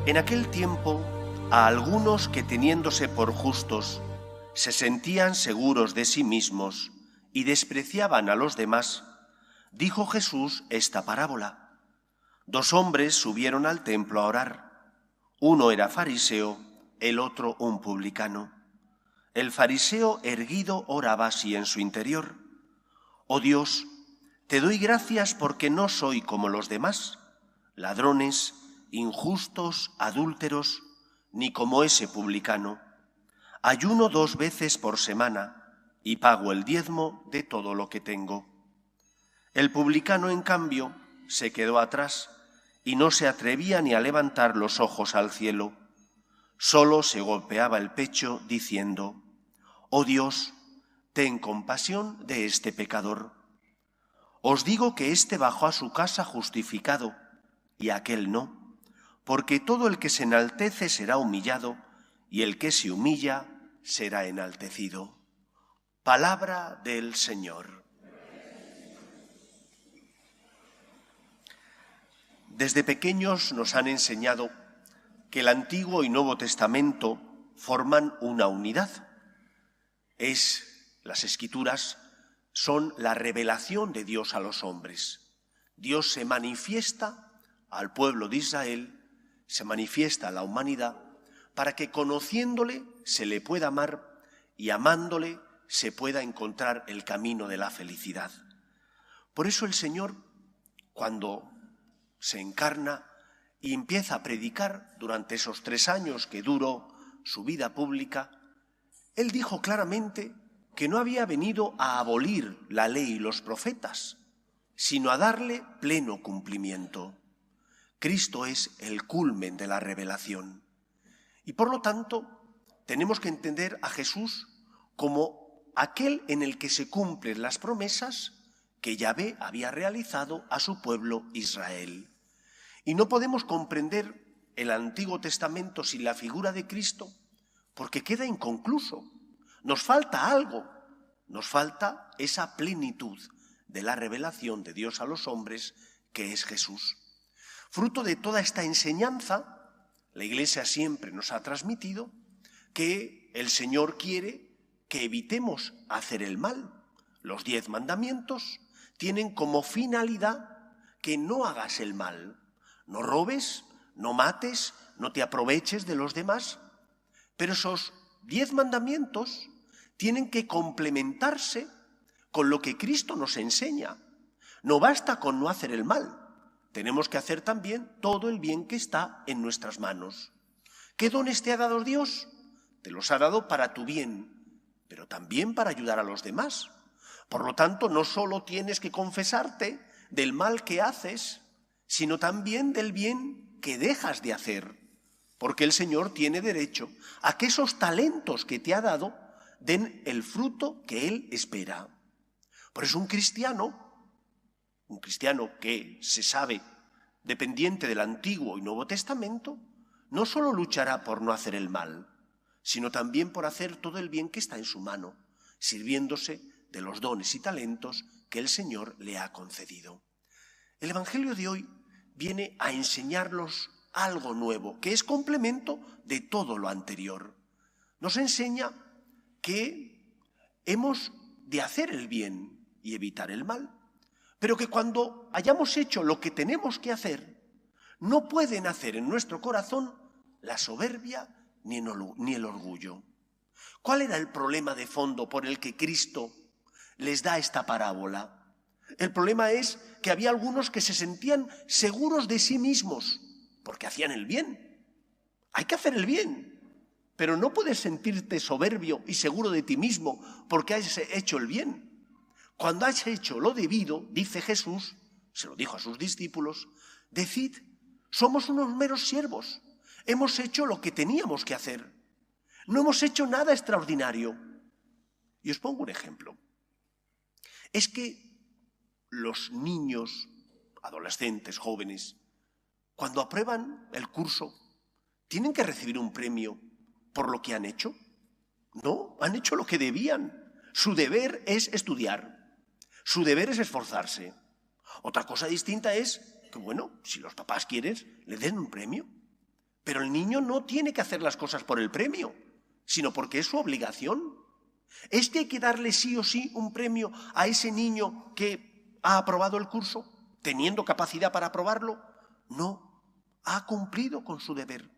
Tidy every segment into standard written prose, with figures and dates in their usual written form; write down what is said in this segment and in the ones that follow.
En aquel tiempo, a algunos que teniéndose por justos, se sentían seguros de sí mismos y despreciaban a los demás, dijo Jesús esta parábola. 2 hombres subieron al templo a orar. Uno era fariseo, el otro un publicano. El fariseo erguido oraba así en su interior: «Oh Dios, te doy gracias porque no soy como los demás, ladrones, injustos, adúlteros, ni como ese publicano. Ayuno 2 veces por semana y pago el diezmo de todo lo que tengo». El publicano, en cambio, se quedó atrás y no se atrevía ni a levantar los ojos al cielo. Solo se golpeaba el pecho diciendo: «Oh Dios, ten compasión de este pecador». Os digo que éste bajó a su casa justificado y aquel no, porque todo el que se enaltece será humillado y el que se humilla será enaltecido. Palabra del Señor. Desde pequeños nos han enseñado que el Antiguo y Nuevo Testamento forman una unidad. Las Escrituras son la revelación de Dios a los hombres. Dios se manifiesta al pueblo de Israel, se manifiesta a la humanidad, para que conociéndole se le pueda amar y amándole se pueda encontrar el camino de la felicidad. Por eso el Señor, cuando se encarna y empieza a predicar durante esos 3 años que duró su vida pública, Él dijo claramente que no había venido a abolir la ley y los profetas, sino a darle pleno cumplimiento. Cristo es el culmen de la revelación. Y por lo tanto, tenemos que entender a Jesús como aquel en el que se cumplen las promesas que Yahvé había realizado a su pueblo Israel. Y no podemos comprender el Antiguo Testamento sin la figura de Cristo, porque queda inconcluso. Nos falta algo, nos falta esa plenitud de la revelación de Dios a los hombres, que es Jesús. Fruto de toda esta enseñanza, la Iglesia siempre nos ha transmitido que el Señor quiere que evitemos hacer el mal. Los 10 mandamientos tienen como finalidad que no hagas el mal. No robes, no mates, no te aproveches de los demás. Pero esos 10 mandamientos tienen que complementarse con lo que Cristo nos enseña. No basta con no hacer el mal, tenemos que hacer también todo el bien que está en nuestras manos. ¿Qué dones te ha dado Dios? Te los ha dado para tu bien, pero también para ayudar a los demás. Por lo tanto, no solo tienes que confesarte del mal que haces, sino también del bien que dejas de hacer, porque el Señor tiene derecho a que esos talentos que te ha dado den el fruto que Él espera. Por eso un cristiano que se sabe dependiente del Antiguo y Nuevo Testamento, no solo luchará por no hacer el mal, sino también por hacer todo el bien que está en su mano, sirviéndose de los dones y talentos que el Señor le ha concedido. El Evangelio de hoy viene a enseñarnos algo nuevo, que es complemento de todo lo anterior. Nos enseña que hemos de hacer el bien y evitar el mal, pero que cuando hayamos hecho lo que tenemos que hacer, no puede nacer en nuestro corazón la soberbia ni el orgullo. ¿Cuál era el problema de fondo por el que Cristo les da esta parábola? El problema es que había algunos que se sentían seguros de sí mismos porque hacían el bien. Hay que hacer el bien, pero no puedes sentirte soberbio y seguro de ti mismo porque has hecho el bien. Cuando has hecho lo debido, dice Jesús, se lo dijo a sus discípulos, decid, somos unos meros siervos, hemos hecho lo que teníamos que hacer, no hemos hecho nada extraordinario. Y os pongo un ejemplo. Es que los niños, adolescentes, jóvenes, cuando aprueban el curso, ¿tienen que recibir un premio por lo que han hecho? No, han hecho lo que debían. Su deber es estudiar. Su deber es esforzarse. Otra cosa distinta es que, bueno, si los papás quieren, le den un premio. Pero el niño no tiene que hacer las cosas por el premio, sino porque es su obligación. ¿Es que hay que darle sí o sí un premio a ese niño que ha aprobado el curso, teniendo capacidad para aprobarlo? No, ha cumplido con su deber.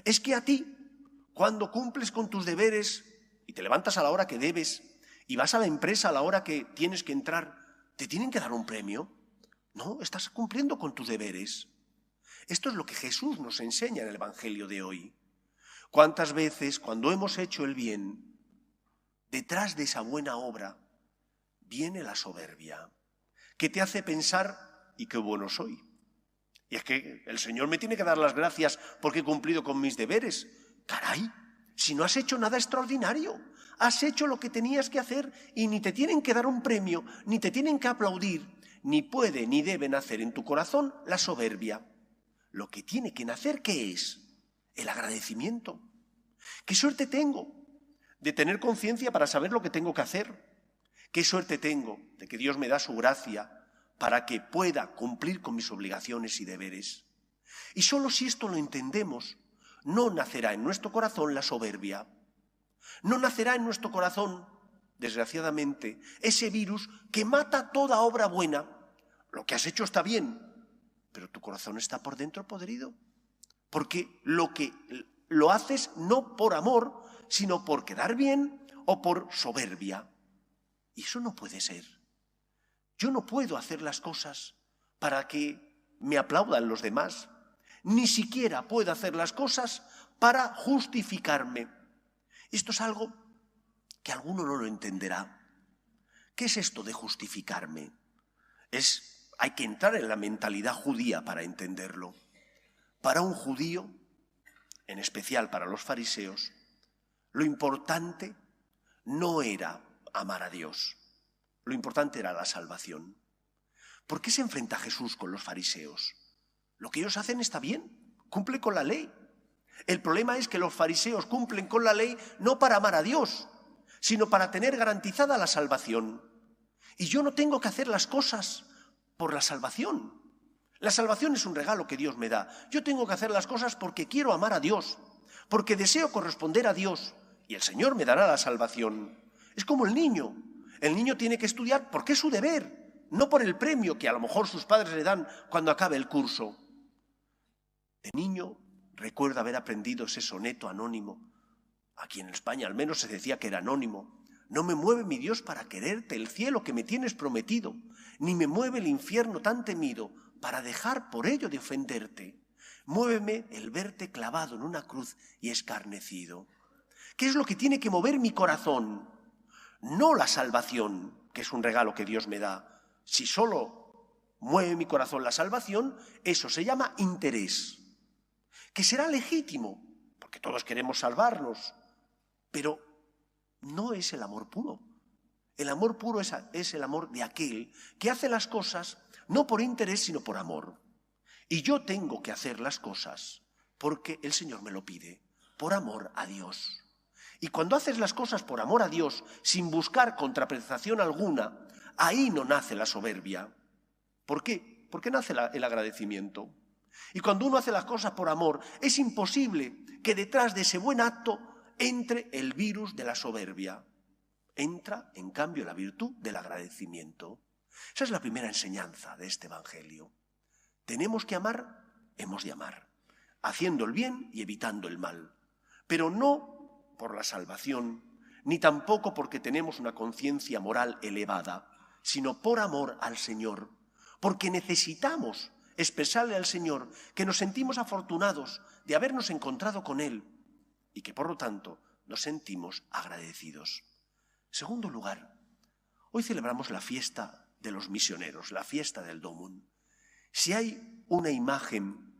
Es que a ti, cuando cumples con tus deberes y te levantas a la hora que debes y vas a la empresa a la hora que tienes que entrar, ¿te tienen que dar un premio? No, estás cumpliendo con tus deberes. Esto es lo que Jesús nos enseña en el Evangelio de hoy. ¿Cuántas veces, cuando hemos hecho el bien, detrás de esa buena obra viene la soberbia, que te hace pensar, ¿y qué bueno soy? Y es que el Señor me tiene que dar las gracias porque he cumplido con mis deberes. Caray, si no has hecho nada extraordinario, has hecho lo que tenías que hacer y ni te tienen que dar un premio, ni te tienen que aplaudir, ni puede ni debe nacer en tu corazón la soberbia. Lo que tiene que nacer, ¿qué es? El agradecimiento. ¿Qué suerte tengo de tener conciencia para saber lo que tengo que hacer? ¿Qué suerte tengo de que Dios me da su gracia para que pueda cumplir con mis obligaciones y deberes? Y solo si esto lo entendemos, no nacerá en nuestro corazón la soberbia. No nacerá en nuestro corazón, desgraciadamente, ese virus que mata toda obra buena. Lo que has hecho está bien, pero tu corazón está por dentro podrido. Porque lo haces no por amor, sino por quedar bien o por soberbia. Y eso no puede ser. Yo no puedo hacer las cosas para que me aplaudan los demás. Ni siquiera puedo hacer las cosas para justificarme. Esto es algo que alguno no lo entenderá. ¿Qué es esto de justificarme? Hay que entrar en la mentalidad judía para entenderlo. Para un judío, en especial para los fariseos, lo importante no era amar a Dios. Lo importante era la salvación. ¿Por qué se enfrenta Jesús con los fariseos? Lo que ellos hacen está bien, cumple con la ley. El problema es que los fariseos cumplen con la ley no para amar a Dios, sino para tener garantizada la salvación. Y yo no tengo que hacer las cosas por la salvación. La salvación es un regalo que Dios me da. Yo tengo que hacer las cosas porque quiero amar a Dios, porque deseo corresponder a Dios, y el Señor me dará la salvación. Es como el niño. El niño tiene que estudiar porque es su deber, no por el premio que a lo mejor sus padres le dan cuando acabe el curso. De niño recuerdo haber aprendido ese soneto anónimo. Aquí en España al menos se decía que era anónimo. No me mueve mi Dios para quererte el cielo que me tienes prometido, ni me mueve el infierno tan temido para dejar por ello de ofenderte. Muéveme el verte clavado en una cruz y escarnecido. ¿Qué es lo que tiene que mover mi corazón? No la salvación, que es un regalo que Dios me da. Si solo mueve mi corazón la salvación, eso se llama interés, que será legítimo, porque todos queremos salvarnos, pero no es el amor puro. El amor puro es el amor de aquel que hace las cosas no por interés, sino por amor. Y yo tengo que hacer las cosas porque el Señor me lo pide, por amor a Dios. Y cuando haces las cosas por amor a Dios, sin buscar contraprestación alguna, ahí no nace la soberbia. ¿Por qué? Porque nace el agradecimiento. Y cuando uno hace las cosas por amor, es imposible que detrás de ese buen acto entre el virus de la soberbia. Entra, en cambio, la virtud del agradecimiento. Esa es la primera enseñanza de este Evangelio. Tenemos que amar, hemos de amar, haciendo el bien y evitando el mal, pero no por la salvación, ni tampoco porque tenemos una conciencia moral elevada, sino por amor al Señor, porque necesitamos expresarle al Señor que nos sentimos afortunados de habernos encontrado con Él y que por lo tanto nos sentimos agradecidos. En segundo lugar, hoy celebramos la fiesta de los misioneros, la fiesta del Domum. Si hay una imagen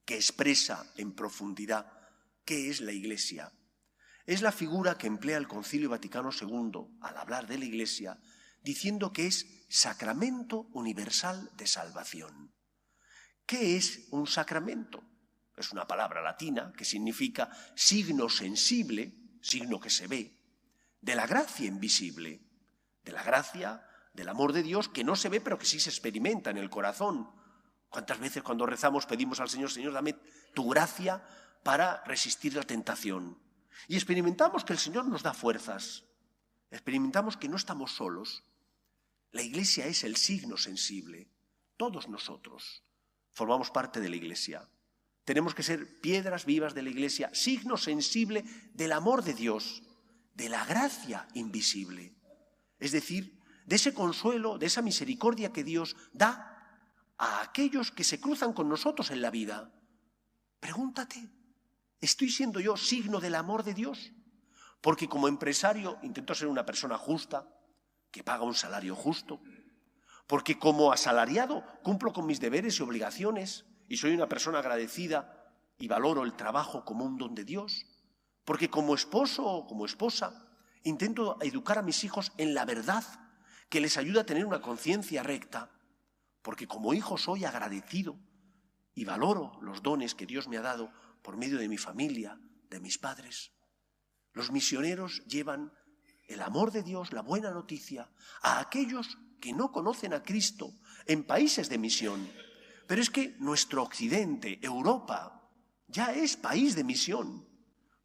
que expresa en profundidad qué es la Iglesia, es la figura que emplea el Concilio Vaticano II al hablar de la Iglesia, diciendo que es sacramento universal de salvación. ¿Qué es un sacramento? Es una palabra latina que significa signo sensible, signo que se ve, de la gracia invisible, de la gracia, del amor de Dios que no se ve pero que sí se experimenta en el corazón. ¿Cuántas veces cuando rezamos pedimos al Señor, Señor, dame tu gracia para resistir la tentación. Y experimentamos que el Señor nos da fuerzas, experimentamos que no estamos solos. La Iglesia es el signo sensible. Todos nosotros formamos parte de la Iglesia. Tenemos que ser piedras vivas de la Iglesia, signo sensible del amor de Dios, de la gracia invisible. Es decir, de ese consuelo, de esa misericordia que Dios da a aquellos que se cruzan con nosotros en la vida. Pregúntate, ¿estoy siendo yo signo del amor de Dios? Porque como empresario intento ser una persona justa, que paga un salario justo. Porque como asalariado cumplo con mis deberes y obligaciones y soy una persona agradecida y valoro el trabajo como un don de Dios. Porque como esposo o como esposa intento educar a mis hijos en la verdad que les ayuda a tener una conciencia recta. Porque como hijo soy agradecido y valoro los dones que Dios me ha dado por medio de mi familia, de mis padres. Los misioneros llevan el amor de Dios, la buena noticia, a aquellos que no conocen a Cristo en países de misión. Pero es que nuestro occidente, Europa, ya es país de misión,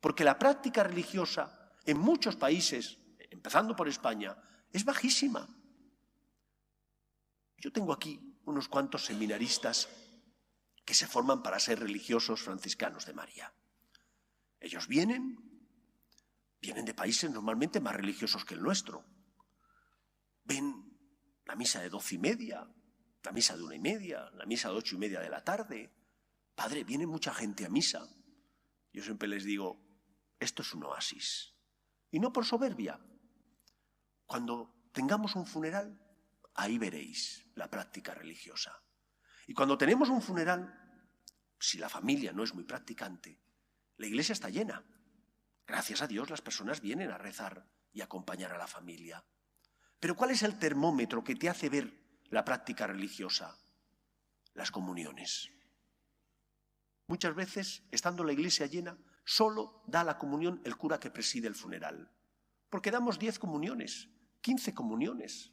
porque la práctica religiosa en muchos países, empezando por España, es bajísima. Yo tengo aquí unos cuantos seminaristas que se forman para ser religiosos franciscanos de María. Ellos vienen de países normalmente más religiosos que el nuestro. Ven la misa de 12:30, la misa de 1:30, la misa de 8:30 de la tarde. Padre, viene mucha gente a misa. Yo siempre les digo, esto es un oasis. Y no por soberbia. Cuando tengamos un funeral, ahí veréis la práctica religiosa. Y cuando tenemos un funeral, si la familia no es muy practicante, la iglesia está llena. Gracias a Dios las personas vienen a rezar y acompañar a la familia. Pero ¿cuál es el termómetro que te hace ver la práctica religiosa? Las comuniones. Muchas veces, estando la iglesia llena, solo da la comunión el cura que preside el funeral. Porque damos 10 comuniones, 15 comuniones.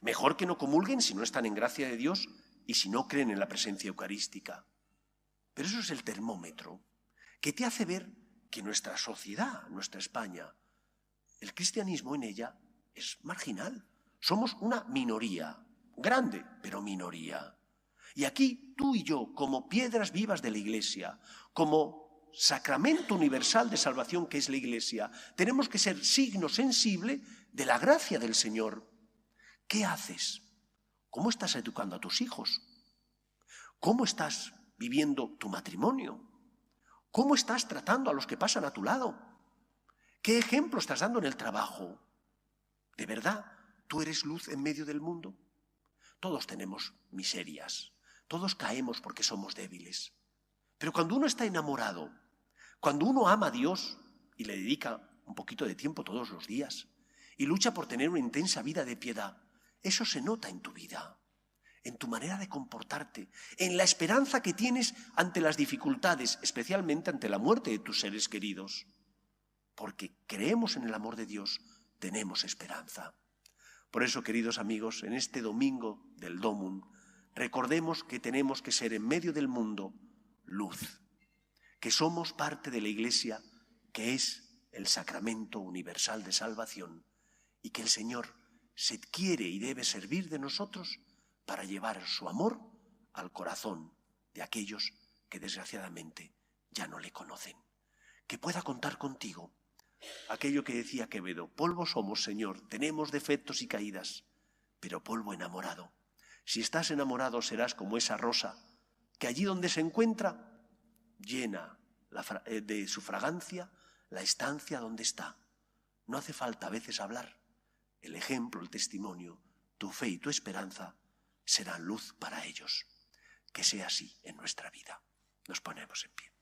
Mejor que no comulguen si no están en gracia de Dios y si no creen en la presencia eucarística. Pero eso es el termómetro que te hace ver que nuestra sociedad, nuestra España, el cristianismo en ella es marginal. Somos una minoría, grande, pero minoría. Y aquí tú y yo, como piedras vivas de la Iglesia, como sacramento universal de salvación que es la Iglesia, tenemos que ser signo sensible de la gracia del Señor. ¿Qué haces? ¿Cómo estás educando a tus hijos? ¿Cómo estás viviendo tu matrimonio? ¿Cómo estás tratando a los que pasan a tu lado? ¿Qué ejemplo estás dando en el trabajo? ¿De verdad tú eres luz en medio del mundo? Todos tenemos miserias, todos caemos porque somos débiles. Pero cuando uno está enamorado, cuando uno ama a Dios y le dedica un poquito de tiempo todos los días y lucha por tener una intensa vida de piedad, eso se nota en tu vida, en tu manera de comportarte, en la esperanza que tienes ante las dificultades, especialmente ante la muerte de tus seres queridos. Porque creemos en el amor de Dios, tenemos esperanza. Por eso, queridos amigos, en este domingo del Domum, recordemos que tenemos que ser en medio del mundo luz, que somos parte de la Iglesia, que es el sacramento universal de salvación, y que el Señor se quiere y debe servir de nosotros para llevar su amor al corazón de aquellos que desgraciadamente ya no le conocen. Que pueda contar contigo. Aquello que decía Quevedo, polvo somos, Señor, tenemos defectos y caídas, pero polvo enamorado. Si estás enamorado serás como esa rosa, que allí donde se encuentra, llena de su fragancia la estancia donde está. No hace falta a veces hablar. El ejemplo, el testimonio, tu fe y tu esperanza serán luz para ellos. Que sea así en nuestra vida. Nos ponemos en pie.